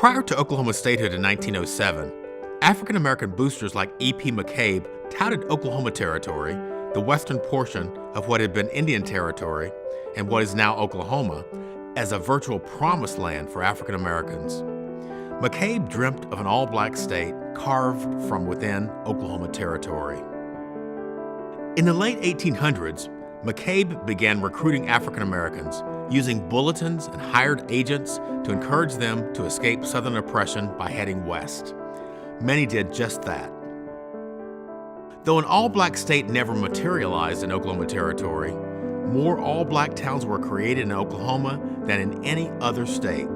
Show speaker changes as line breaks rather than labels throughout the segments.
Prior to Oklahoma statehood in 1907, African-American boosters like E.P. McCabe touted Oklahoma Territory, the western portion of what had been Indian Territory and what is now Oklahoma, as a virtual promised land for African Americans. McCabe dreamt of an all-black state carved from within Oklahoma Territory. In the late 1800s, McCabe began recruiting African Americans, using bulletins and hired agents to encourage them to escape Southern oppression by heading west. Many did just that. Though an all-black state never materialized in Oklahoma Territory, more all-black towns were created in Oklahoma than in any other state,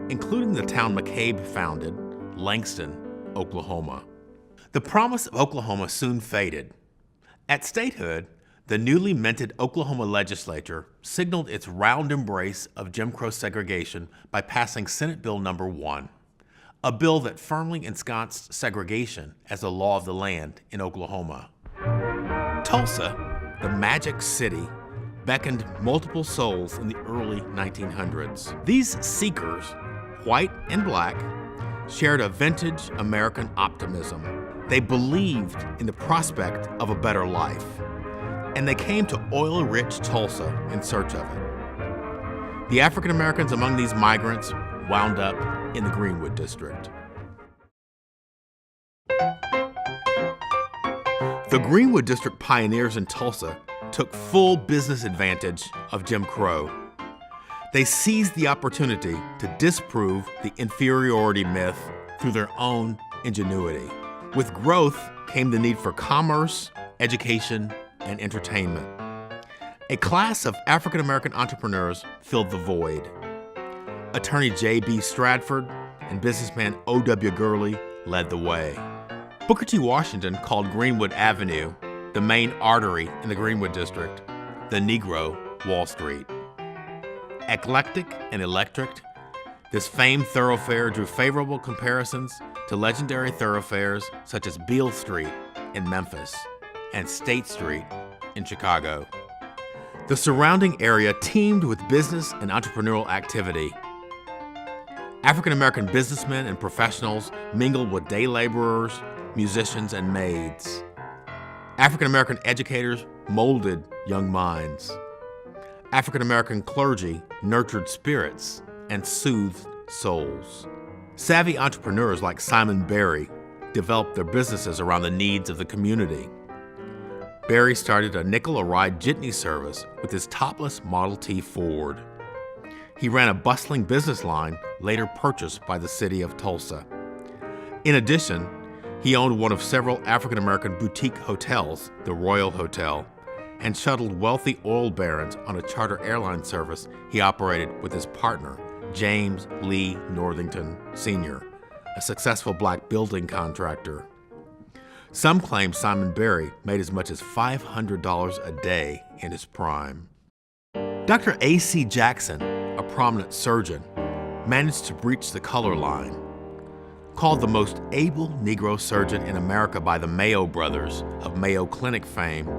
including the town McCabe founded, Langston, Oklahoma. The promise of Oklahoma soon faded. At statehood, the newly minted Oklahoma legislature signaled its round embrace of Jim Crow segregation by passing Senate Bill No. 1, a bill that firmly ensconced segregation as a law of the land in Oklahoma. Tulsa, the magic city, beckoned multiple souls in the early 1900s. These seekers, white and black, shared a vintage American optimism. They believed in the prospect of a better life, and they came to oil-rich Tulsa in search of it. The African Americans among these migrants wound up in the Greenwood District. The Greenwood District pioneers in Tulsa took full business advantage of Jim Crow. They seized the opportunity to disprove the inferiority myth through their own ingenuity. With growth came the need for commerce, education, and entertainment. A class of African American entrepreneurs filled the void. Attorney J.B. Stratford and businessman O.W. Gurley led the way. Booker T. Washington called Greenwood Avenue, the main artery in the Greenwood District, the Negro Wall Street. Eclectic and electric, this famed thoroughfare drew favorable comparisons to legendary thoroughfares such as Beale Street in Memphis and State Street in Chicago. The surrounding area teemed with business and entrepreneurial activity. African American businessmen and professionals mingled with day laborers, musicians, and maids. African American educators molded young minds. African American clergy nurtured spirits and soothed souls. Savvy entrepreneurs like Simon Berry developed their businesses around the needs of the community. Berry started a nickel-a-ride jitney service with his topless Model T Ford. He ran a bustling business line later purchased by the city of Tulsa. In addition, he owned one of several African American boutique hotels, the Royal Hotel, and shuttled wealthy oil barons on a charter airline service he operated with his partner, James Lee Northington Sr., a successful black building contractor. Some claim Simon Berry made as much as $500 a day in his prime. Dr. A.C. Jackson, a prominent surgeon, managed to breach the color line. Called the most able Negro surgeon in America by the Mayo brothers of Mayo Clinic fame,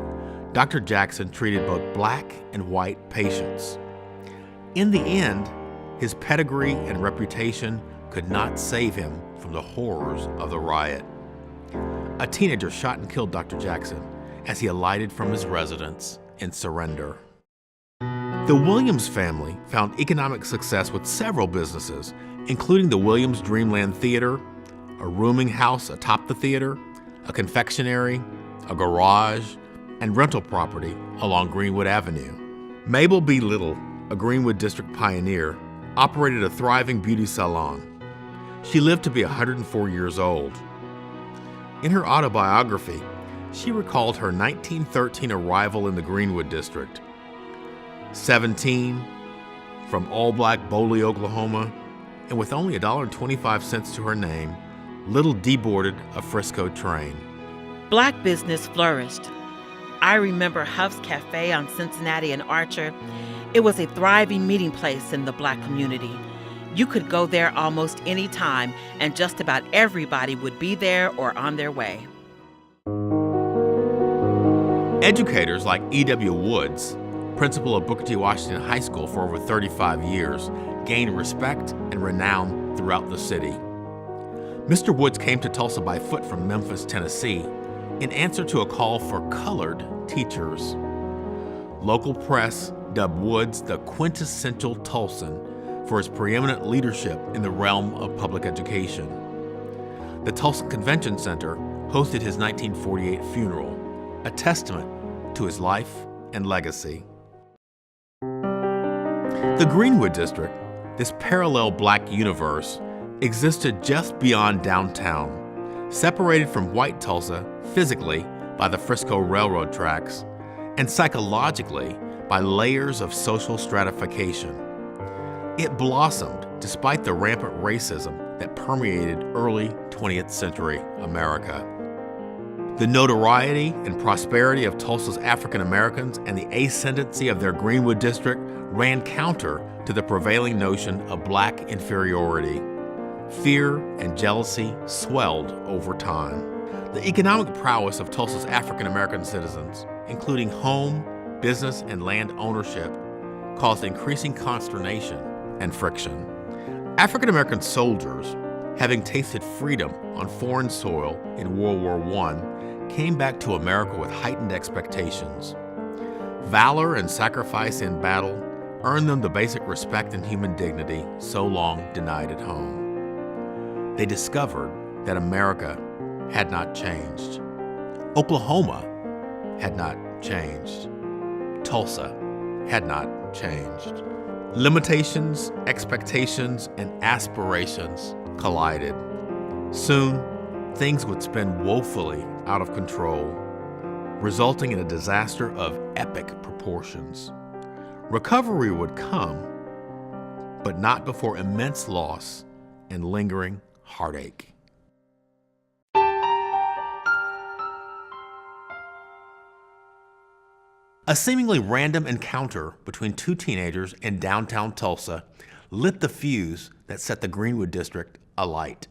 Dr. Jackson treated both black and white patients. In the end, his pedigree and reputation could not save him from the horrors of the riot. A teenager shot and killed Dr. Jackson as he alighted from his residence in Surrender. The Williams family found economic success with several businesses, including the Williams Dreamland Theater, a rooming house atop the theater, a confectionery, a garage, and rental property along Greenwood Avenue. Mabel B. Little, a Greenwood District pioneer, operated a thriving beauty salon. She lived to be 104 years old. In her autobiography, she recalled her 1913 arrival in the Greenwood District. 17, from all-black Boley, Oklahoma, and with only $1.25 to her name, Little deboarded a Frisco train.
Black business flourished. I remember Huff's Cafe on Cincinnati and Archer. It was a thriving meeting place in the black community. You could go there almost any time, and just about everybody would be there or on their way.
Educators like E.W. Woods, principal of Booker T. Washington High School for over 35 years, gained respect and renown throughout the city. Mr. Woods came to Tulsa by foot from Memphis, Tennessee, in answer to a call for colored teachers. Local press dubbed Woods the quintessential Tulsan for his preeminent leadership in the realm of public education. The Tulsa Convention Center hosted his 1948 funeral, a testament to his life and legacy. The Greenwood District, this parallel black universe, existed just beyond downtown, separated from white Tulsa physically by the Frisco Railroad tracks and psychologically by layers of social stratification. It blossomed despite the rampant racism that permeated early 20th century America. The notoriety and prosperity of Tulsa's African Americans and the ascendancy of their Greenwood District ran counter to the prevailing notion of black inferiority. Fear and jealousy swelled over time. The economic prowess of Tulsa's African American citizens, including home, business, and land ownership, caused increasing consternation and friction. African American soldiers, having tasted freedom on foreign soil in World War I, came back to America with heightened expectations. Valor and sacrifice in battle earned them the basic respect and human dignity so long denied at home. They discovered that America had not changed. Oklahoma had not changed. Tulsa had not changed. Limitations, expectations, and aspirations collided. Soon, things would spin woefully out of control, resulting in a disaster of epic proportions. Recovery would come, but not before immense loss and lingering heartache. A seemingly random encounter between two teenagers in downtown Tulsa lit the fuse that set the Greenwood District alight.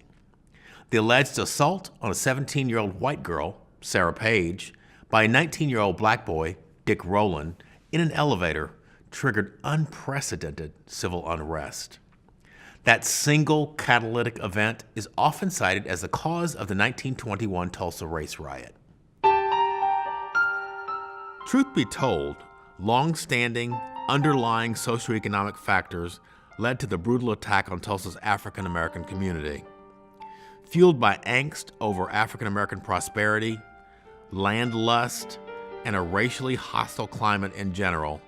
The alleged assault on a 17-year-old white girl, Sarah Page, by a 19-year-old black boy, Dick Rowland, in an elevator triggered unprecedented civil unrest. That single catalytic event is often cited as the cause of the 1921 Tulsa race riot. Truth be told, long-standing, underlying socioeconomic factors led to the brutal attack on Tulsa's African American community. Fueled by angst over African American prosperity, land lust, and a racially hostile climate in general,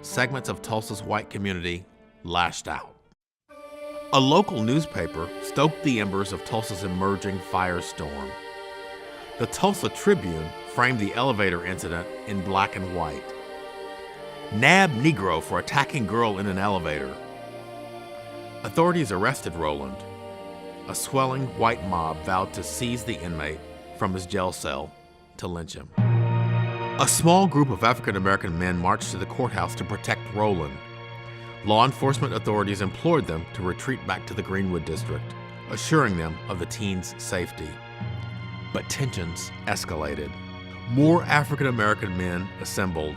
segments of Tulsa's white community lashed out. A local newspaper stoked the embers of Tulsa's emerging firestorm. The Tulsa Tribune framed the elevator incident in black and white. Nab Negro for attacking girl in an elevator. Authorities arrested Rowland. A swelling white mob vowed to seize the inmate from his jail cell to lynch him. A small group of African American men marched to the courthouse to protect Rowland. Law enforcement authorities implored them to retreat back to the Greenwood District, assuring them of the teens' safety. But tensions escalated. More African American men assembled.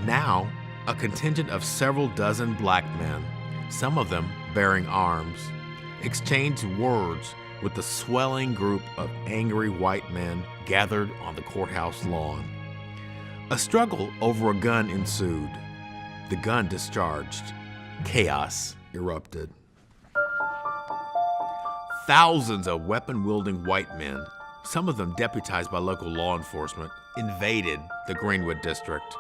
Now, a contingent of several dozen black men, some of them bearing arms, exchanged words with the swelling group of angry white men gathered on the courthouse lawn. A struggle over a gun ensued. The gun discharged. Chaos erupted. Thousands of weapon-wielding white men, some of them deputized by local law enforcement, invaded the Greenwood District.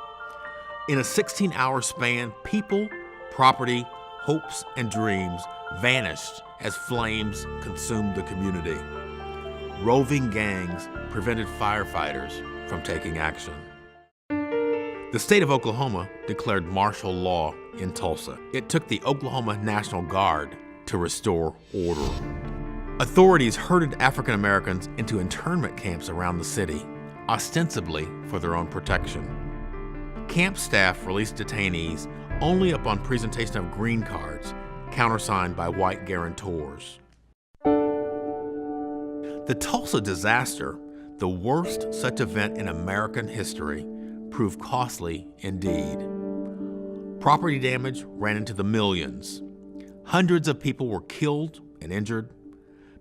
In a 16-hour span, people, property, hopes, and dreams vanished as flames consumed the community. Roving gangs prevented firefighters from taking action. The state of Oklahoma declared martial law in Tulsa. It took the Oklahoma National Guard to restore order. Authorities herded African Americans into internment camps around the city, ostensibly for their own protection. Camp staff released detainees only upon presentation of green cards, countersigned by white guarantors. The Tulsa disaster, the worst such event in American history, proved costly indeed. Property damage ran into the millions. Hundreds of people were killed and injured.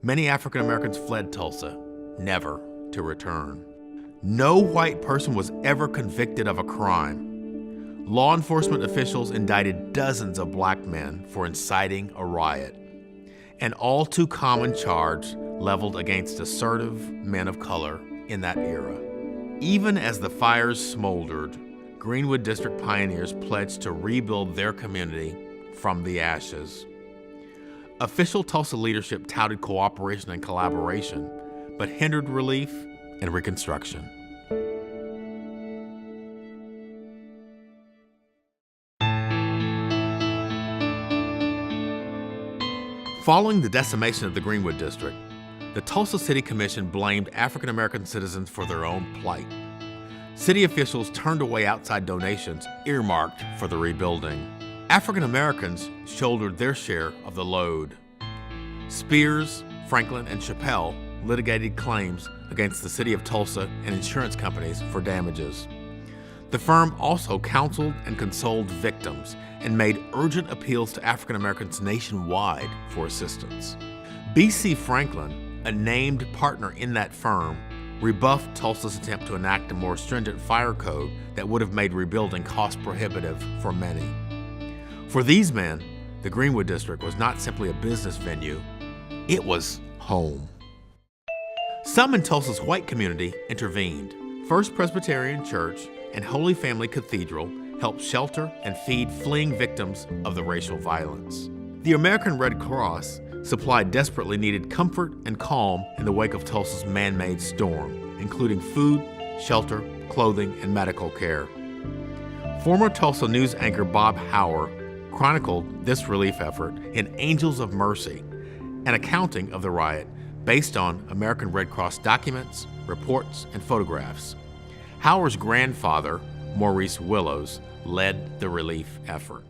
Many African Americans fled Tulsa, never to return. No white person was ever convicted of a crime. Law enforcement officials indicted dozens of black men for inciting a riot, an all too common charge leveled against assertive men of color in that era. Even as the fires smoldered, Greenwood District pioneers pledged to rebuild their community from the ashes. Official Tulsa leadership touted cooperation and collaboration, but hindered relief and reconstruction. Following the decimation of the Greenwood District, the Tulsa City Commission blamed African American citizens for their own plight. City officials turned away outside donations earmarked for the rebuilding. African Americans shouldered their share of the load. Spears, Franklin, and Chappelle litigated claims against the city of Tulsa and insurance companies for damages. The firm also counseled and consoled victims and made urgent appeals to African Americans nationwide for assistance. B.C. Franklin, a named partner in that firm, rebuffed Tulsa's attempt to enact a more stringent fire code that would have made rebuilding cost prohibitive for many. For these men, the Greenwood District was not simply a business venue, it was home. Some in Tulsa's white community intervened. First Presbyterian Church and Holy Family Cathedral helped shelter and feed fleeing victims of the racial violence. The American Red Cross supplied desperately needed comfort and calm in the wake of Tulsa's man-made storm, including food, shelter, clothing, and medical care. Former Tulsa news anchor Bob Hauer chronicled this relief effort in Angels of Mercy, an accounting of the riot based on American Red Cross documents, reports, and photographs. Hauer's grandfather, Maurice Willows, led the relief effort.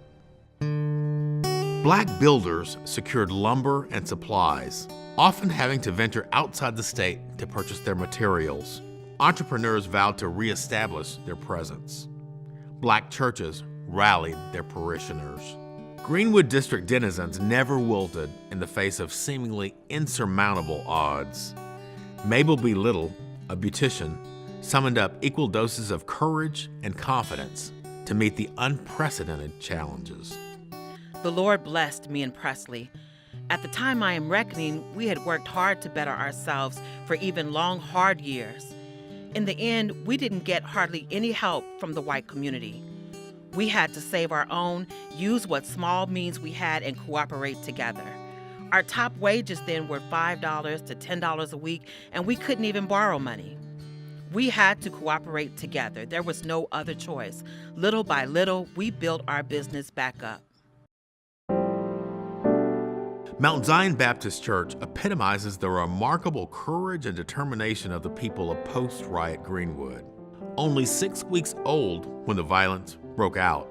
Black builders secured lumber and supplies, often having to venture outside the state to purchase their materials. Entrepreneurs vowed to reestablish their presence. Black churches rallied their parishioners. Greenwood District denizens never wilted in the face of seemingly insurmountable odds. Mabel B. Little, a beautician, summoned up equal doses of courage and confidence to meet the unprecedented challenges.
The Lord blessed me and Presley. At the time I am reckoning, we had worked hard to better ourselves for even long, hard years. In the end, we didn't get hardly any help from the white community. We had to save our own, use what small means we had, and cooperate together. Our top wages then were $5 to $10 a week, and we couldn't even borrow money. We had to cooperate together. There was no other choice. Little by little, we built our business back up.
Mount Zion Baptist Church epitomizes the remarkable courage and determination of the people of post-riot Greenwood. Only 6 weeks old when the violence broke out,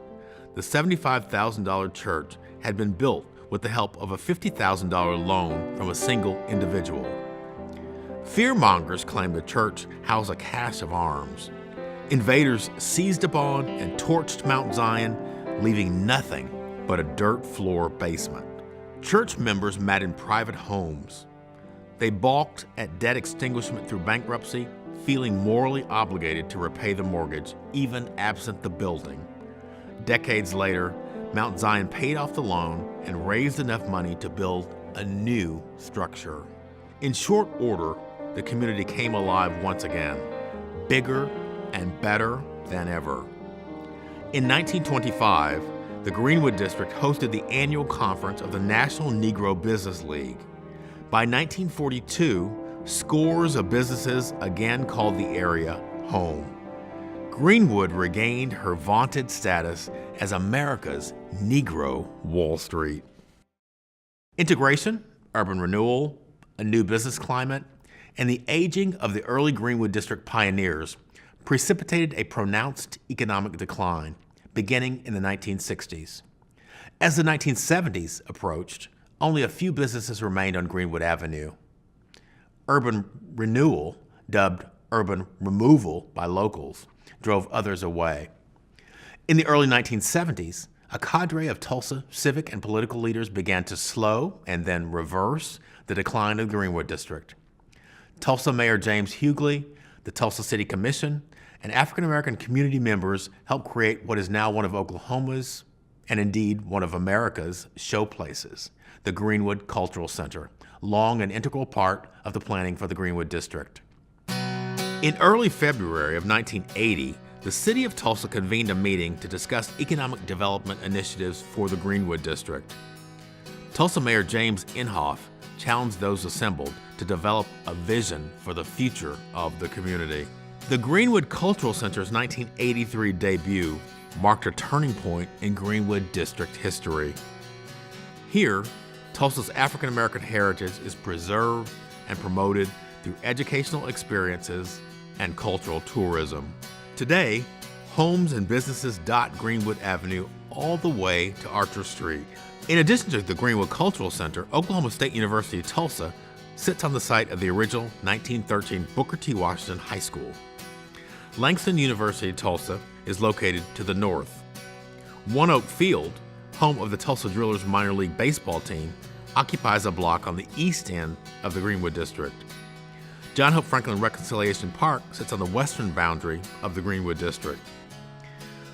the $75,000 church had been built with the help of a $50,000 loan from a single individual. Fearmongers claimed the church housed a cache of arms. Invaders seized upon and torched Mount Zion, leaving nothing but a dirt floor basement. Church members met in private homes. They balked at debt extinguishment through bankruptcy, feeling morally obligated to repay the mortgage, even absent the building. Decades later, Mount Zion paid off the loan and raised enough money to build a new structure. In short order, the community came alive once again, bigger and better than ever. In 1925, the Greenwood District hosted the annual conference of the National Negro Business League. By 1942, scores of businesses again called the area home. Greenwood regained her vaunted status as America's Negro Wall Street. Integration, urban renewal, a new business climate, and the aging of the early Greenwood District pioneers precipitated a pronounced economic decline, beginning in the 1960s. As the 1970s approached, only a few businesses remained on Greenwood Avenue. Urban renewal, dubbed urban removal by locals, drove others away. In the early 1970s, a cadre of Tulsa civic and political leaders began to slow and then reverse the decline of the Greenwood District. Tulsa Mayor James Hughley, the Tulsa City Commission, and African-American community members helped create what is now one of Oklahoma's, and indeed one of America's, showplaces, the Greenwood Cultural Center, long an integral part of the planning for the Greenwood District. In early February of 1980, the city of Tulsa convened a meeting to discuss economic development initiatives for the Greenwood District. Tulsa Mayor James Inhofe challenged those assembled to develop a vision for the future of the community. The Greenwood Cultural Center's 1983 debut marked a turning point in Greenwood District history. Here, Tulsa's African American heritage is preserved and promoted through educational experiences and cultural tourism. Today, homes and businesses dot Greenwood Avenue all the way to Archer Street. In addition to the Greenwood Cultural Center, Oklahoma State University Tulsa sits on the site of the original 1913 Booker T. Washington High School. Langston University Tulsa is located to the north. One Oak Field, home of the Tulsa Drillers minor league baseball team, occupies a block on the east end of the Greenwood District. John Hope Franklin Reconciliation Park sits on the western boundary of the Greenwood District.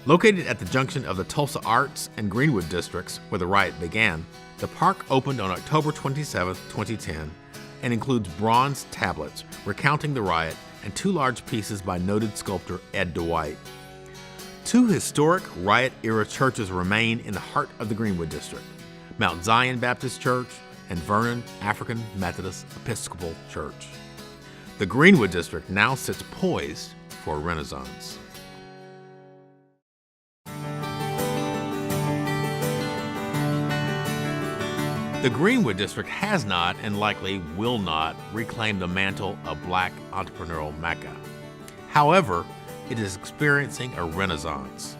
Located at the junction of the Tulsa Arts and Greenwood districts, where the riot began, the park opened on October 27, 2010, and includes bronze tablets recounting the riot and two large pieces by noted sculptor Ed Dwight. Two historic riot-era churches remain in the heart of the Greenwood District: Mount Zion Baptist Church and Vernon African Methodist Episcopal Church. The Greenwood District now sits poised for a renaissance. The Greenwood District has not, and likely will not, reclaim the mantle of Black entrepreneurial Mecca. However, it is experiencing a renaissance.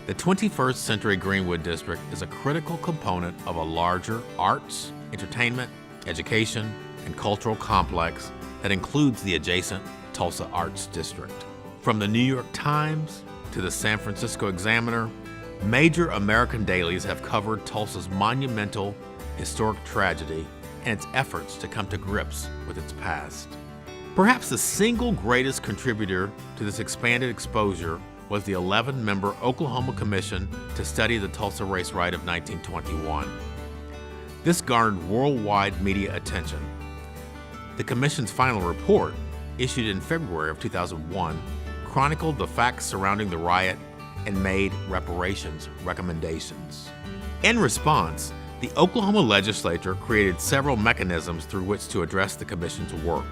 The 21st century Greenwood District is a critical component of a larger arts, entertainment, education, and cultural complex that includes the adjacent Tulsa Arts District. From the New York Times to the San Francisco Examiner, major American dailies have covered Tulsa's monumental historic tragedy and its efforts to come to grips with its past. Perhaps the single greatest contributor to this expanded exposure was the 11-member Oklahoma Commission to study the Tulsa race riot of 1921. This garnered worldwide media attention. The Commission's final report, issued in February of 2001, chronicled the facts surrounding the riot and made reparations recommendations. In response, the Oklahoma legislature created several mechanisms through which to address the Commission's work.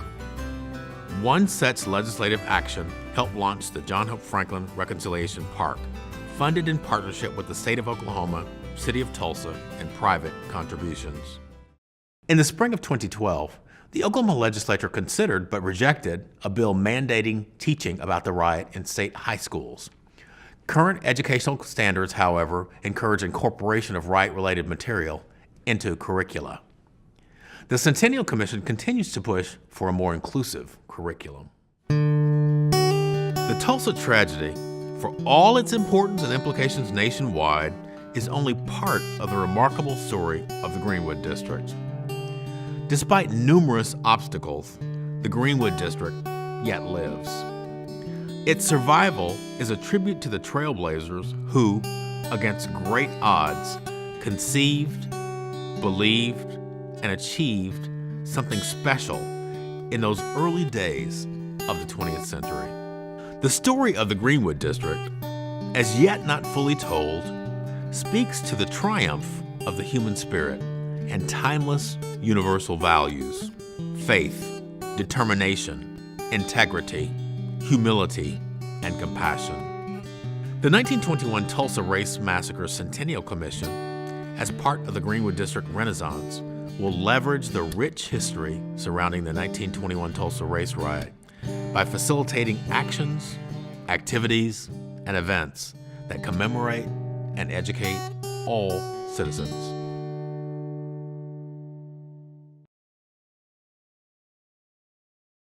One such legislative action helped launch the John Hope Franklin Reconciliation Park, funded in partnership with the state of Oklahoma, City of Tulsa, and private contributions. In the spring of 2012, the Oklahoma legislature considered but rejected a bill mandating teaching about the riot in state high schools. Current educational standards, however, encourage incorporation of riot-related material into curricula. The Centennial Commission continues to push for a more inclusive curriculum. The Tulsa tragedy, for all its importance and implications nationwide, is only part of the remarkable story of the Greenwood District. Despite numerous obstacles, the Greenwood District yet lives. Its survival is a tribute to the trailblazers who, against great odds, conceived, believed, and achieved something special in those early days of the 20th century. The story of the Greenwood District, as yet not fully told, speaks to the triumph of the human spirit and timeless universal values: faith, determination, integrity, humility, and compassion. The 1921 Tulsa Race Massacre Centennial Commission, as part of the Greenwood District Renaissance, will leverage the rich history surrounding the 1921 Tulsa race riot by facilitating actions, activities, and events that commemorate and educate all citizens.